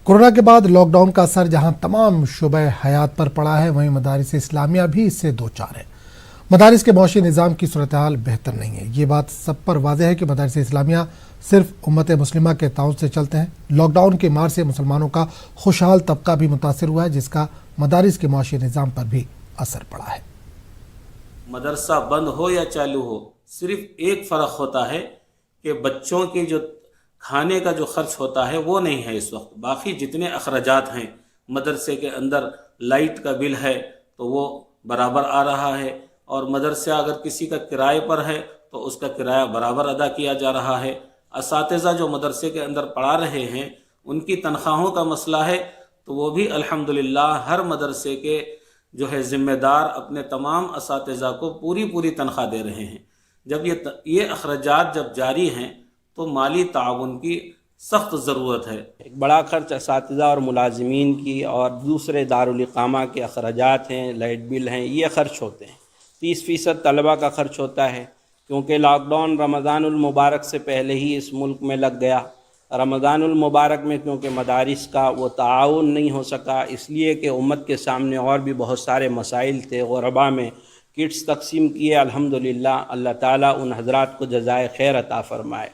Corona के बाद lockdown का असर जहां तमाम शुबे हयात पर पड़ा है, वहीं मदारिस इस्लामिया भी इससे दो चार है। मदारिस के मौशी निज़ाम की सूरत हाल बेहतर नहीं है। ये बात सब पर वाज़ेह है कि मदारिस इस्लामिया सिर्फ उम्मत मुस्लिमा के ताउन से चलते हैं। लॉकडाउन की मार से मुसलमानों का खुशहाल तबका भी मुतासिर हुआ है, जिसका मदारिस के मौशी निज़ाम पर भी असर पड़ा है। मदरसा बंद हो या चालू हो, सिर्फ एक फ़र्क होता है कि बच्चों की जो खाने का जो खर्च होता है वो नहीं है इस वक्त। बाकी जितने अखराजात हैं, मदरसे के अंदर लाइट का बिल है तो वो बराबर आ रहा है, और मदरसा अगर किसी का किराए पर है तो उसका किराया बराबर अदा किया जा रहा है। असातिज़ा जो मदरसे के अंदर पढ़ा रहे हैं उनकी तनख्वाहों का मसला है तो वो भी अल्हम्दुलिल्लाह हर मदरसे के जो है ज़िम्मेदार अपने तमाम असातिज़ा को पूरी तनख्वाह दे रहे हैं। जब ये अखराजात जब जारी हैं तो माली ताउन की सख्त ज़रूरत है। एक बड़ा खर्च असातिज़ा और मुलाजिमीन की और दूसरे दारुल इकामा के अखराजात हैं, लाइट बिल हैं, ये खर्च होते हैं। 30% तलबा का खर्च होता है, क्योंकि लॉकडाउन रमज़ानुल मुबारक से पहले ही इस मुल्क में लग गया। रमज़ानुल मुबारक में क्योंकि मदारिस का वो ताउन नहीं हो सका, इसलिए कि उम्मत के सामने और भी बहुत सारे मसाइल थे। गुरबा में किट्स तकसीम किए, अल्हम्दुलिल्लाह। अल्लाह ताला उन हज़रात को जज़ाए खैर अता फ़रमाए।